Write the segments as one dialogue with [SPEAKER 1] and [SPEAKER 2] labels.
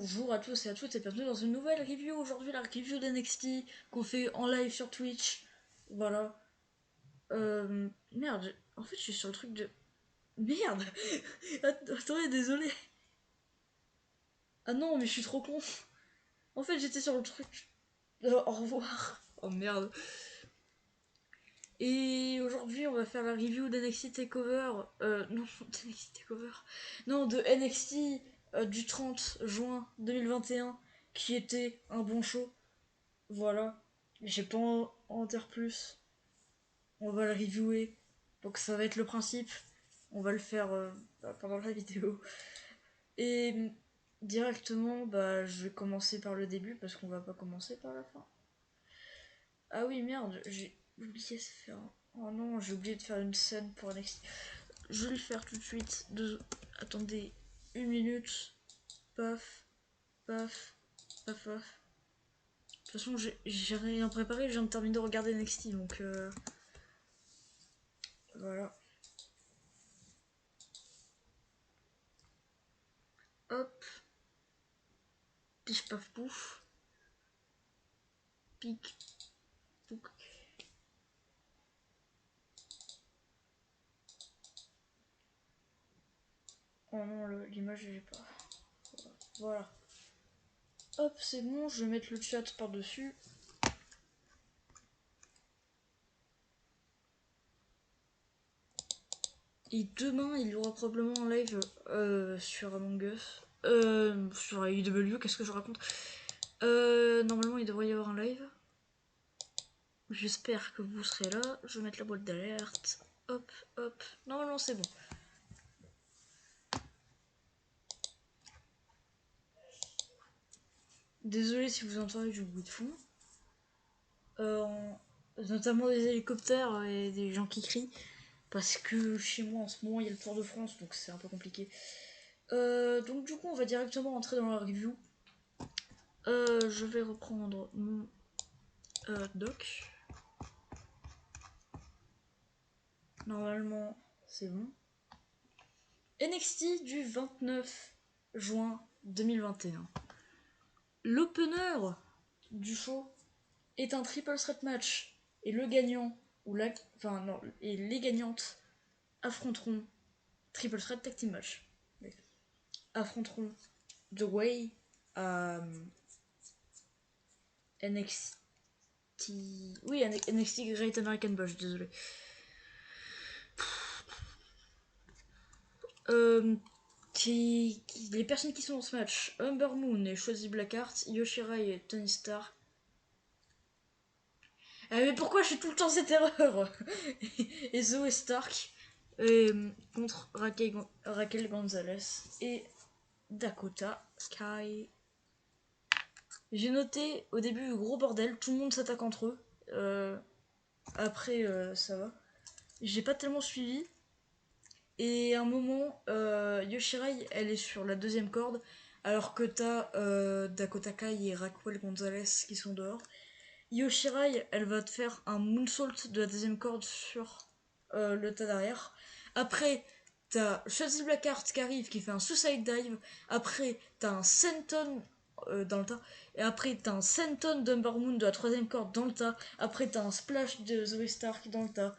[SPEAKER 1] Bonjour à tous et à toutes et bienvenue dans une nouvelle review. Aujourd'hui la review d'NXT qu'on fait en live sur Twitch. Voilà. Merde, en fait je suis sur le truc de... Merde. Attendez, désolé. Ah non, mais je suis trop con. En fait j'étais sur le truc... au revoir. Oh merde. Et aujourd'hui on va faire la review d'NXT Takeover. Non, d'NXT Takeover. Non, de NXT du 30 juin 2021 qui était un bon show. Voilà, j'ai pas en dire plus. On va le reviewer. Donc ça va être le principe. On va le faire pendant la vidéo. Et directement, je vais commencer par le début parce qu'on va pas commencer par la fin. Ah oui, merde, j'ai oublié de faire. Oh non, j'ai oublié de faire une scène pour NXT. Je vais le faire tout de suite. Attendez, une minute. Paf, paf, paf, paf. De toute façon, j'ai rien préparé, je viens de terminer de regarder NXT donc. Voilà. Hop. Pif paf pouf. Pic. Pouc. Oh non, l'image j'ai pas. Voilà. Hop, c'est bon, je vais mettre le chat par-dessus. Et demain, il y aura probablement un live sur Among Us. Sur AEW, qu'est-ce que je raconte. Normalement, il devrait y avoir un live. J'espère que vous serez là. Je vais mettre la boîte d'alerte. Hop, hop. Normalement, c'est bon. Désolé si vous entendez du bruit de fond. Notamment des hélicoptères et des gens qui crient. Parce que chez moi en ce moment il y a le Tour de France, donc c'est un peu compliqué. Donc du coup on va directement rentrer dans la review. Je vais reprendre mon doc. Normalement c'est bon. NXT du 29 juin 2021. L'opener du show est un triple threat match et le gagnant ou la, enfin non, et les gagnantes affronteront triple threat tag team match. Affronteront The Way, NXT. Oui, NXT Great American Bash, désolé. Les personnes qui sont dans ce match: Humber Moon et Shotzi Blackheart, Yoshirai et Tony Stark. Ah, mais pourquoi je fais tout le temps cette erreur? Et Zoe Stark contre Raquel Gonzalez et Dakota Sky. J'ai noté au début gros bordel, tout le monde s'attaque entre eux. Après, ça va. J'ai pas tellement suivi. Et à un moment, Yoshirai, elle est sur la deuxième corde, alors que t'as Dakota Kai et Raquel Gonzalez qui sont dehors. Yoshirai, elle va te faire un moonsault de la deuxième corde sur le tas derrière. Après, t'as Shotzi Blackheart qui arrive, qui fait un suicide dive. Après, t'as un senton dans le tas. Et après, t'as un senton d'Umber Moon de la troisième corde dans le tas. Après, t'as un splash de Zoe Stark dans le tas.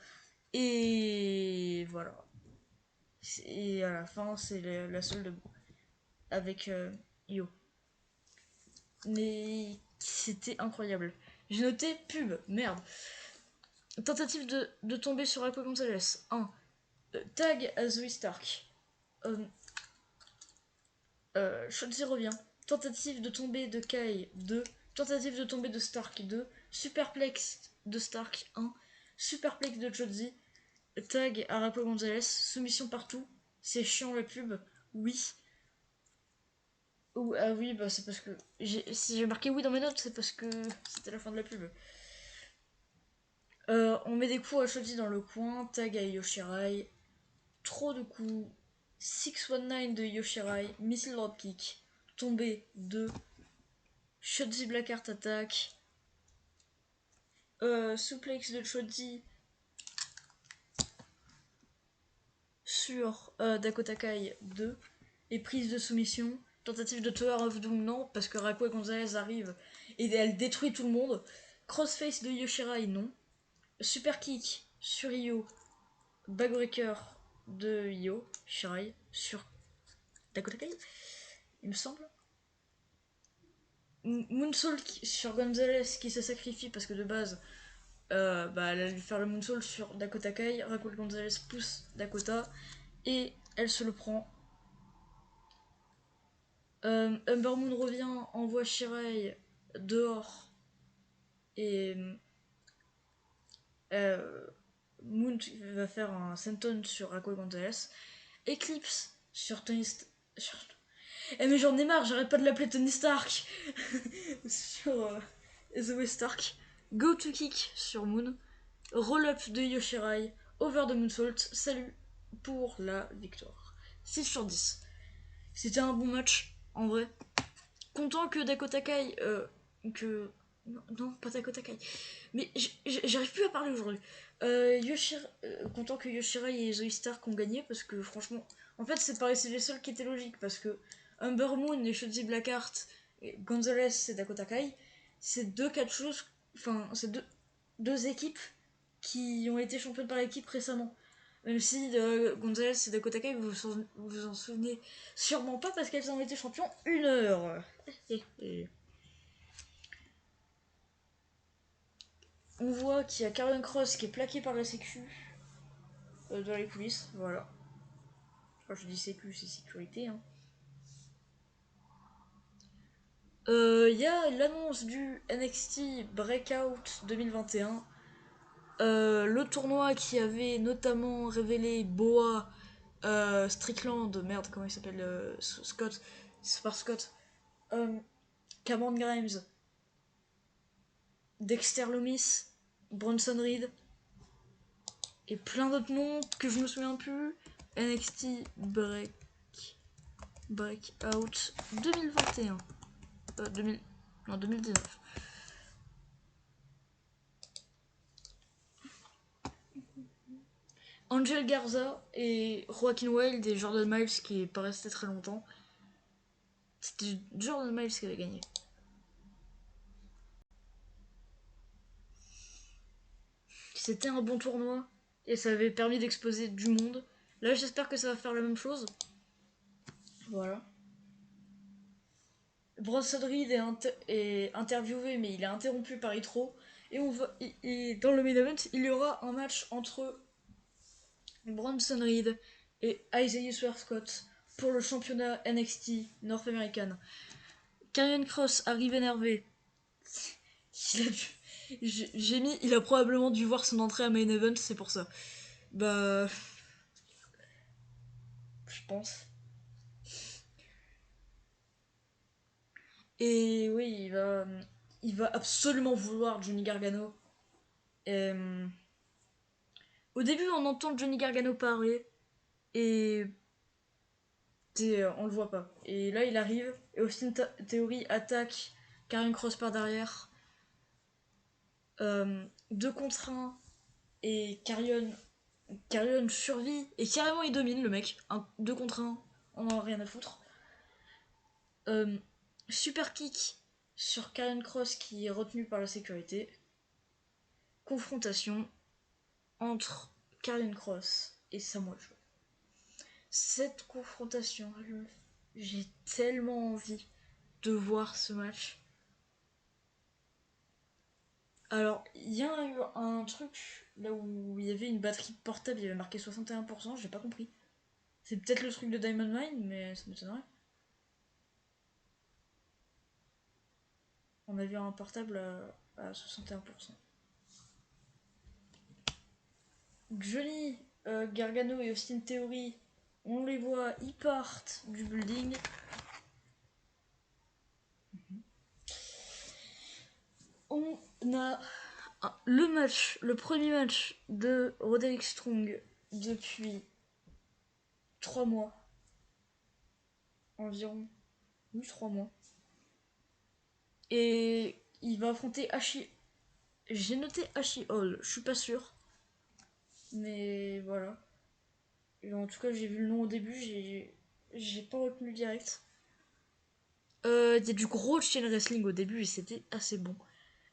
[SPEAKER 1] Et voilà. Et à la fin, c'est la seule debout. Avec Io. Mais c'était incroyable. J'ai noté pub, merde. Tentative de tomber sur Raquel Gonzalez. 1. Tag à Zoe Stark. Shotzi revient. Tentative de tomber de Kai. 2. Tentative de tomber de Stark. 2. Superplex de Stark. 1. Superplex de Shotzi. Tag à Raquel Gonzalez. Soumission partout. C'est chiant la pub. Oui. Ah oui, bah c'est parce que. Si j'ai marqué oui dans mes notes, c'est parce que c'était la fin de la pub. On met des coups à Shotzi dans le coin. Tag à Yoshirai. Trop de coups. 619 de Yoshirai. Missile dropkick. Tombé 2. Shotzi Blackheart attaque. Suplex de Shotzi sur Dakota Kai 2. Et prise de soumission. Tentative de Tower of Doom, non, parce que Raquel Gonzalez arrive et elle détruit tout le monde. Crossface de Yoshirai, non. Super Kick sur Io. Backbreaker de Io Shirai sur Dakota Kai, il me semble. Moonsault sur Gonzalez qui se sacrifie parce que de base, elle allait faire le Moonsault sur Dakota Kai. Raquel Gonzalez pousse Dakota et elle se le prend. Humber Moon revient, envoie Shirai dehors et Moon va faire un senton sur Raquel Gonzalez. Eclipse sur Tony sur... Eh mais j'en ai marre, j'arrête pas de l'appeler Tony Stark. Sur Zoe Stark. Go to kick sur Moon. Roll-up de Yoshirai. Over de Moonsault. Salut pour la victoire. 6 sur 10. C'était un bon match, en vrai. Content que Dakota Kai... Non, pas Dakota Kai. Mais j'arrive plus à parler aujourd'hui. Content que Yoshirai et Zoe Stark ont gagné parce que franchement... En fait, c'est pareil, c'est les seuls qui étaient logiques parce que Humber Moon et Shotzi Blackheart, et Gonzalez et Dakota Kai, c'est deux catcheuses, enfin, c'est deux équipes qui ont été championnes par l'équipe récemment. Même si Gonzalez et Dakota Kai, vous en souvenez sûrement pas parce qu'elles ont été champions 1 heure. On voit qu'il y a Karrion Kross qui est plaqué par la sécu dans les coulisses, voilà. Quand je dis sécu, c'est sécurité, hein. Y a l'annonce du NXT Breakout 2021. Le tournoi qui avait notamment révélé Boa, Strickland, merde, comment il s'appelle, Scott, c'est par Scott, Cameron Grimes, Dexter Loomis, Bronson Reed, et plein d'autres noms que je me souviens plus. NXT Breakout 2021. 2019. Angel Garza et Joaquin Wilde et Jordan Miles qui est pas resté très longtemps. C'était Jordan Miles qui avait gagné. C'était un bon tournoi et ça avait permis d'exposer du monde. Là, j'espère que ça va faire la même chose. Voilà. Bronson Reed est interviewé, mais il est interrompu par Itro. Et dans le main event, il y aura un match entre Bronson Reed et Isaiah Scott pour le championnat NXT North American. Karrion Kross arrive énervé. Il a probablement dû voir son entrée à main event, c'est pour ça. Bah, je pense. Et oui, il va absolument vouloir Johnny Gargano. Et, au début, on entend Johnny Gargano parler et on le voit pas. Et là, il arrive et Austin Theory attaque Karrion Kross par derrière. 2 contre 1 et Karrion survit et carrément il domine le mec. 2 contre 1, on en a rien à foutre. Super kick sur Karrion Kross qui est retenu par la sécurité. Confrontation entre Karrion Kross et Samoa Joe. Cette confrontation, j'ai tellement envie de voir ce match. Alors, il y a eu un truc là où il y avait une batterie portable, il y avait marqué 61%, j'ai pas compris. C'est peut-être le truc de Diamond Mine, mais ça m'étonnerait. On a vu un portable à 61%. Johnny Gargano et Austin Theory, on les voit, ils partent du building. On a le premier match de Roderick Strong depuis 3 mois. Environ. Oui, 3 mois. Et il va affronter Hashi. J'ai noté Hashi Hall, je suis pas sûr. Mais voilà. Et en tout cas, j'ai vu le nom au début, j'ai pas retenu direct. Il y a du gros chain wrestling au début et c'était assez bon.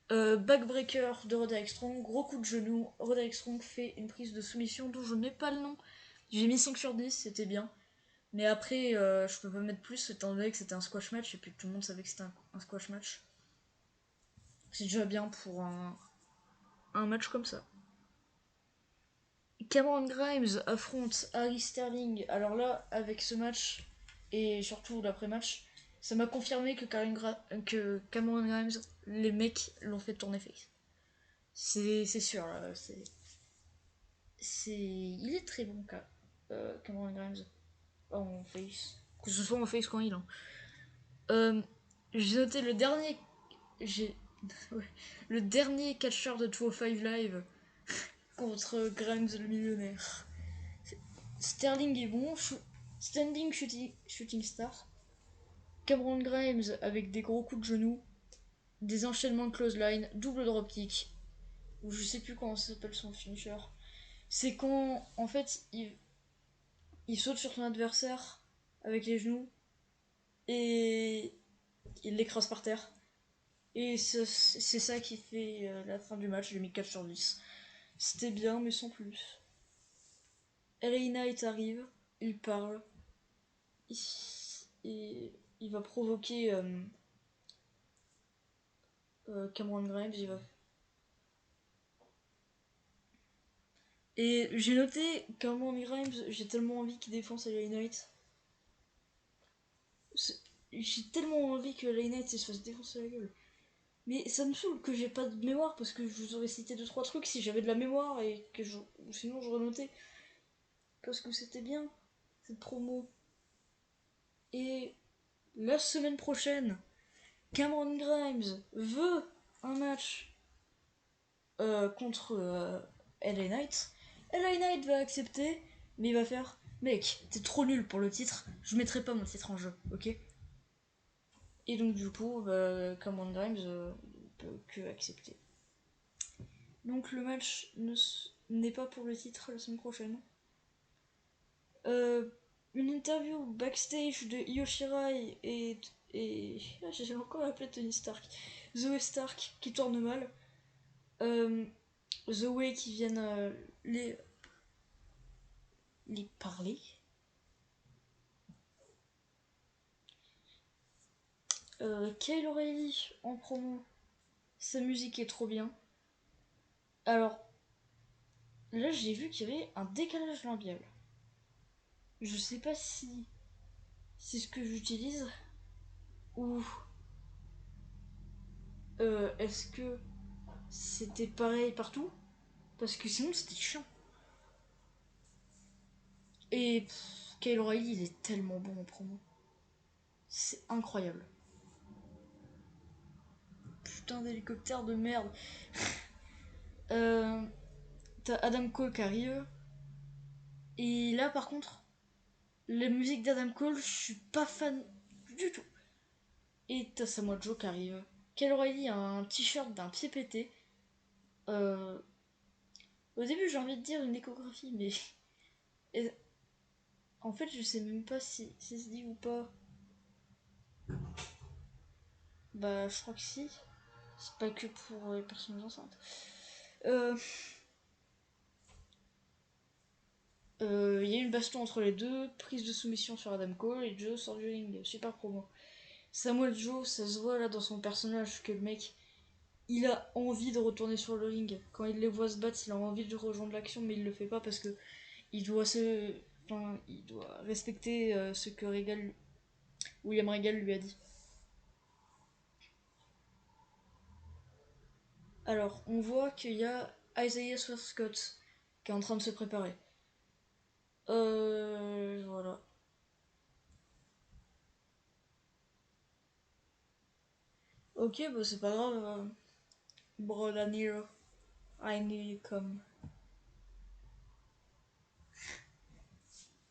[SPEAKER 1] Backbreaker de Roderick Strong, gros coup de genou. Roderick Strong fait une prise de soumission dont je n'ai pas le nom. J'ai mis 5 sur 10, c'était bien. Mais après, je peux pas mettre plus étant donné que c'était un squash match et puis que tout le monde savait que c'était un squash match. C'est déjà bien pour un match comme ça. Cameron Grimes affronte Harry Sterling. Alors là, avec ce match et surtout l'après-match, ça m'a confirmé que Cameron Grimes, les mecs l'ont fait tourner face. C'est sûr, là. Il est très bon, Cameron Grimes, en face. Que ce soit en face quand il a. J'ai noté le dernier. J'ai. Ouais. Le dernier catcheur de 205 Live contre Grimes le millionnaire. Sterling est bon. Standing shooting star. Cameron Grimes avec des gros coups de genoux. Des enchaînements de close line. Double dropkick. Ou je sais plus comment ça s'appelle son finisher. C'est quand, en fait, il saute sur son adversaire avec les genoux et il l'écrase par terre. Et c'est ça qui fait la fin du match. J'ai mis 4 sur 10. C'était bien, mais sans plus. LA Knight arrive, il parle, il va provoquer Cameron Grimes. Et j'ai noté Cameron Grimes, j'ai tellement envie qu'il défonce LA Knight. J'ai tellement envie que LA Knight se fasse défoncer la gueule. Mais ça me saoule que j'ai pas de mémoire parce que je vous aurais cité 2-3 trucs si j'avais de la mémoire et que sinon j'aurais noté. Parce que c'était bien, cette promo. Et la semaine prochaine, Cameron Grimes veut un match contre LA Knight. LA Knight va accepter, mais il va faire mec, t'es trop nul pour le titre, je mettrai pas mon titre en jeu, ok. Et donc, du coup, Cameron Grimes peut que accepter. Donc, le match n'est pas pour le titre la semaine prochaine. Une interview backstage de Io Shirai et j'ai encore appelé Tony Stark. Zoe Stark qui tourne mal. The Way qui viennent les parler. Kyle O'Reilly en promo. Sa musique est trop bien. Alors, là j'ai vu qu'il y avait un décalage labial. Je sais pas si c'est ce que j'utilise ou est-ce que c'était pareil partout parce que sinon c'était chiant. Et Kyle O'Reilly il est tellement bon en promo. C'est incroyable. Putain d'hélicoptère de merde. euh, T'as Adam Cole qui arrive. Et là par contre, la musique d'Adam Cole, je suis pas fan du tout. Et t'as Samoa Joe qui arrive. Kyle O'Reilly a un t-shirt d'un pied pété. Euh, Au début, j'ai envie de dire une échographie, mais et, en fait, je sais même pas si c'est se dit ou pas. Bah, je crois que si. C'est pas que pour les personnes enceintes. Euh, Il y a une baston entre les deux, prise de soumission sur Adam Cole et Joe sort du ring. Super promo. Samuel Joe, ça se voit là dans son personnage que le mec, il a envie de retourner sur le ring. Quand il les voit se battre, il a envie de rejoindre l'action, mais il le fait pas parce que il doit il doit respecter ce que William Regal lui a dit. Alors, on voit qu'il y a Isaiah Scott qui est en train de se préparer. Voilà. Ok, bah c'est pas grave. Brother Nero, I knew you come.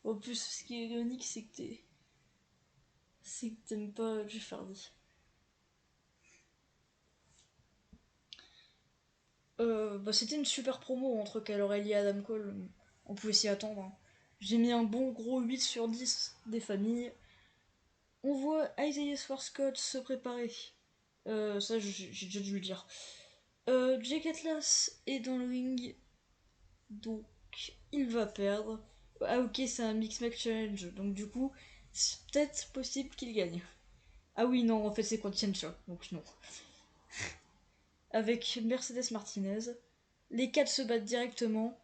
[SPEAKER 1] Au plus, ce qui est ironique, c'est que t'aimes pas Jeff Hardy. Bah c'était une super promo entre Kyle O'Reilly et Adam Cole. On pouvait s'y attendre, hein. J'ai mis un bon gros 8 sur 10 des familles. On voit Isaiah Scott se préparer. Ça, j'ai déjà dû le dire. Jake Atlas est dans le ring, donc il va perdre. Ah ok, c'est un Mix Match Challenge, donc du coup, c'est peut-être possible qu'il gagne. Ah oui, non, en fait c'est Conscientia, donc non. Avec Mercedes Martinez, les quatre se battent directement.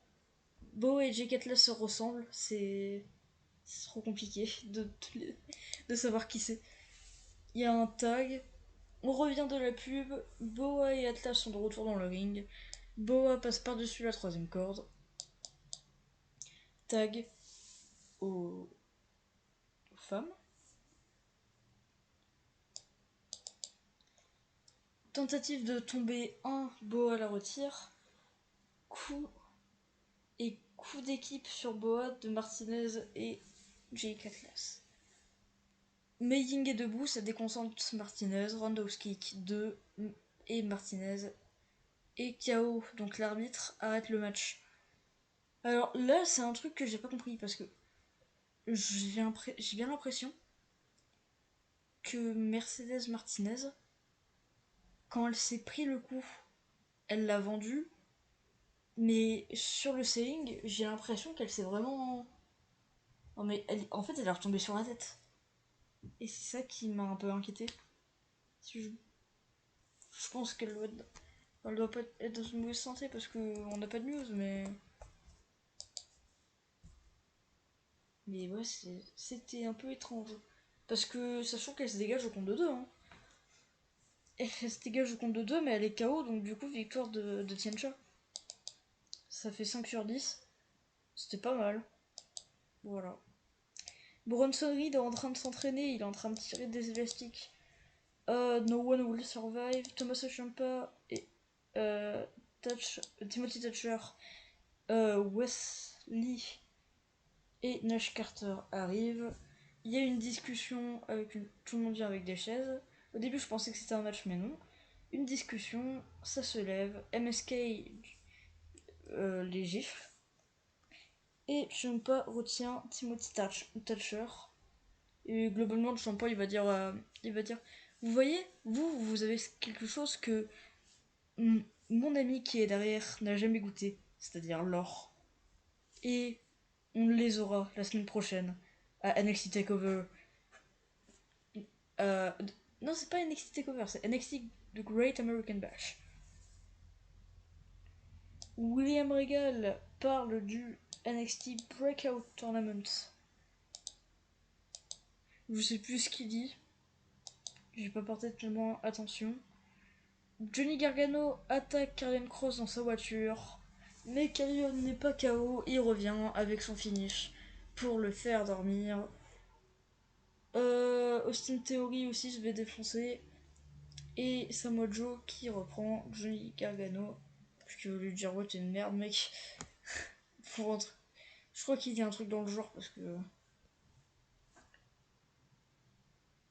[SPEAKER 1] Bo et Jake Atlas se ressemblent, c'est trop compliqué de savoir qui c'est. Il y a un tag, on revient de la pub, Boa et Atlas sont de retour dans le ring. Boa passe par-dessus la troisième corde. Tag aux femmes. Tentative de tomber 1, Boa la retire. Coup d'équipe sur Boa de Martinez et Jake Atlas. Mei Ying est debout, ça déconcentre Martinez, Roundhouse Kick 2 et Martinez et KO, donc l'arbitre arrête le match. Alors là, c'est un truc que j'ai pas compris parce que j'ai bien l'impression que Mercedes Martinez, quand elle s'est pris le coup, elle l'a vendu, mais sur le selling, j'ai l'impression qu'elle s'est vraiment. Non mais en fait, elle est retombée sur la tête. Et c'est ça qui m'a un peu inquiété. Je pense elle doit pas être dans une mauvaise santé parce qu'on n'a pas de news, mais. Mais ouais, c'était un peu étrange. Parce que sachant qu'elle se dégage au compte de 2, hein. Elle se dégage au compte de 2, mais elle est KO, donc du coup, victoire de Tiancha. Ça fait 5 sur 10. C'était pas mal. Voilà. Bronson Reed est en train de s'entraîner, il est en train de tirer des élastiques. No One Will Survive, Thomas Ciampa et Timothy Thatcher, Wesley et Nash Carter arrivent. Il y a une discussion avec tout le monde vient avec des chaises. Au début, je pensais que c'était un match, mais non. Une discussion, ça se lève. MSK les gifle. Et Ciampa retient Timothy Thatcher. Et globalement, Ciampa il va dire, vous voyez, vous avez quelque chose que mon ami qui est derrière n'a jamais goûté, c'est-à-dire l'or. Et on les aura la semaine prochaine à NXT Takeover. Euh, non, c'est pas NXT Takeover, c'est NXT The Great American Bash. William Regal parle du NXT Breakout Tournament. Je sais plus ce qu'il dit. J'ai pas porté tellement attention. Johnny Gargano attaque Karrion Kross dans sa voiture. Mais Karrion n'est pas KO, il revient avec son finish pour le faire dormir. Austin Theory aussi se fait défoncer. Et Samoa Joe qui reprend Johnny Gargano. Parce qu'il veut lui dire ouais t'es une merde mec. Pour rentrer. Je crois qu'il dit un truc dans le genre parce que.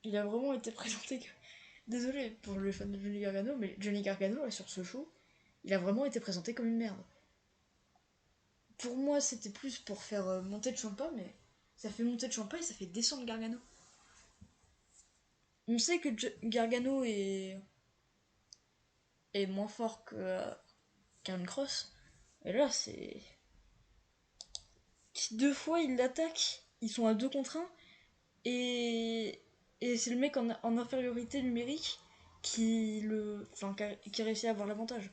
[SPEAKER 1] Il a vraiment été présenté que. Désolé pour le fan de Johnny Gargano, mais Johnny Gargano là, sur ce show, il a vraiment été présenté comme une merde. Pour moi, c'était plus pour faire monter de Ciampa, mais ça fait monter de Ciampa et ça fait descendre Gargano. On sait que Gargano est moins fort que Karrion Kross, et là, c'est. Deux fois, il l'attaque, ils sont à 2 contre 1, et c'est le mec en infériorité numérique qui réussit à avoir l'avantage.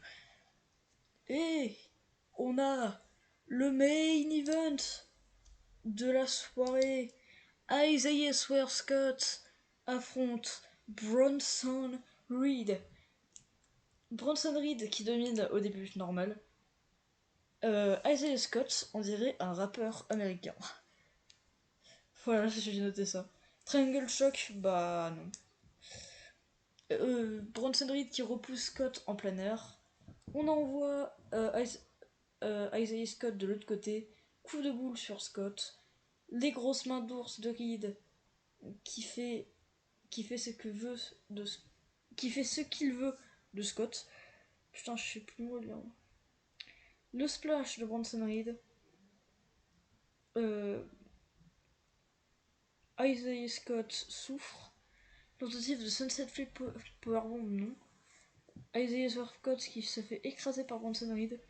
[SPEAKER 1] Et on a le main event de la soirée. Isaiah Scott affronte Bronson Reed. Bronson Reed qui domine au début normal. Isaiah Scott, on dirait un rappeur américain. Voilà, j'ai noté ça. Triangle Shock, bah non. Bronson Reed qui repousse Scott en plein air. On envoie Isaiah Scott de l'autre côté. Coup de boule sur Scott. Les grosses mains d'ours de Reed qui fait ce que veut de qui fait ce qu'il veut de Scott. Putain, je sais plus moi là. Le splash de Bronson Reed. Isaiah Scott souffre. Tentative de Sunset Flip Powerbomb, non. Isaiah Scott qui se fait écraser par Bronson Reed.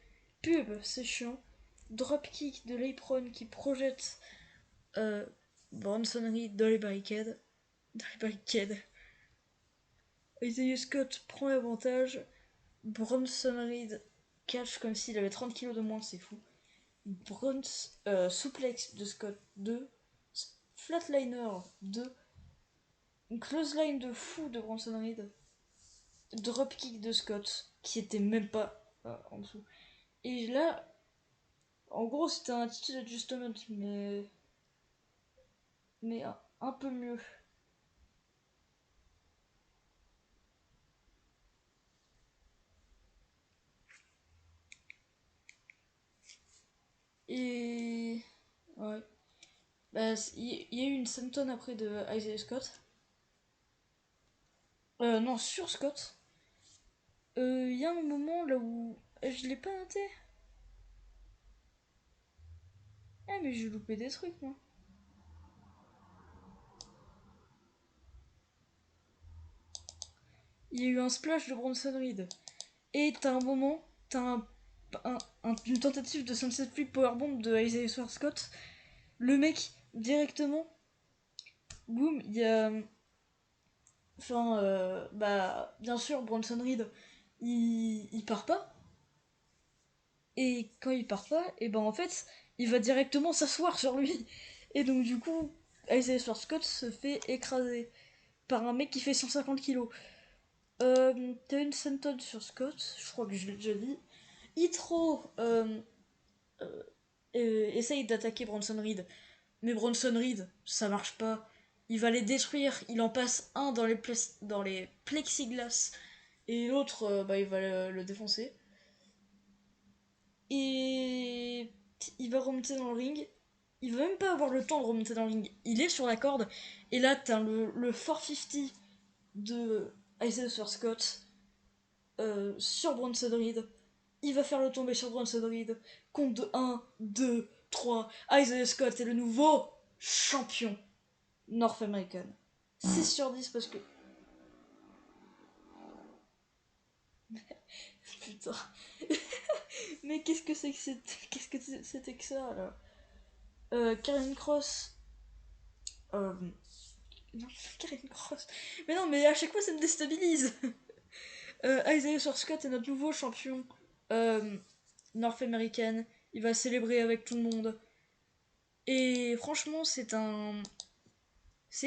[SPEAKER 1] Pub, c'est chiant. Dropkick de Laypron qui projette Bronson Reed dans les barricades. Isaiah Scott prend l'avantage. Bronson Reed catch comme s'il avait 30 kg de moins, c'est fou. Souplex de Scott 2. Flatliner 2. Une clothesline de fou de Bronson Reed. Dropkick de Scott qui était même pas en dessous. Et là, en gros, c'était un attitude adjustment, mais un peu mieux. Et ouais, bah, il y a eu une senton après de Isaiah Scott. Non, sur Scott. Il y a un moment là où je l'ai pas noté. Ah mais j'ai loupé des trucs moi. Il y a eu un splash de Bronson Reed. Et t'as un moment, une tentative de Sunset Flip Powerbomb de Isaiah Scott. Le mec, directement, boum, il y a... Enfin, bah, bien sûr, Bronson Reed, il part pas. Et quand il part pas, et ben en fait, il va directement s'asseoir sur lui. Et donc du coup, Isaiah Scott se fait écraser par un mec qui fait 150 kilos. T'as une senton sur Scott, je crois que je l'ai déjà dit. Itro essaye d'attaquer Bronson Reed, mais Bronson Reed, ça marche pas. Il va les détruire, il en passe un dans les plexiglas et l'autre, bah, il va le défoncer. Et il va remonter dans le ring. Il va même pas avoir le temps de remonter dans le ring. Il est sur la corde. Et là, t'as le 450 de Isaiah Scott sur Bronson Reed. Il va faire le tomber sur Bronson Reed. Compte de 1, 2, 3. Isaiah Scott est le nouveau champion North American. 6 sur 10 parce que... Putain. Mais qu'est-ce que c'est que c'était que ça là Karen Cross. Euh... Non, Karen Cross. Mais non, mais à chaque fois ça me déstabilise. Isaiah Scott est notre nouveau champion euh, North American. Il va célébrer avec tout le monde. Et franchement, c'est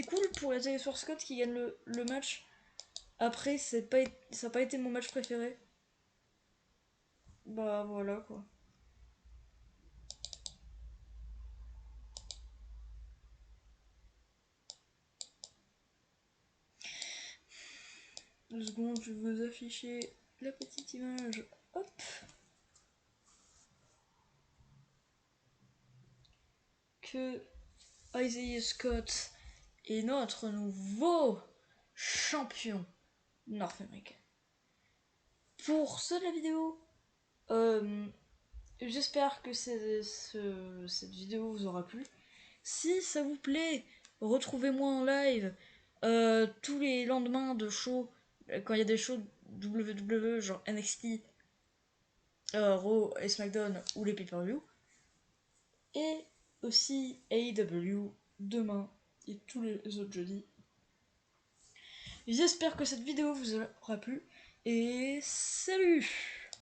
[SPEAKER 1] cool pour Isaiah Scott qui gagne le match. Après, ça n'a pas été mon match préféré. Bah voilà quoi. 2 secondes, je vais vous afficher la petite image. Hop. Que Isaiah Scott est notre nouveau champion nord-américain. Pour ce de la vidéo, j'espère que cette vidéo vous aura plu. Si ça vous plaît, retrouvez-moi en live tous les lendemains de show, quand il y a des shows WWE, genre NXT, Raw et SmackDown ou les pay-per-view. Et aussi AEW demain et tous les autres jeudis. J'espère que cette vidéo vous aura plu et salut!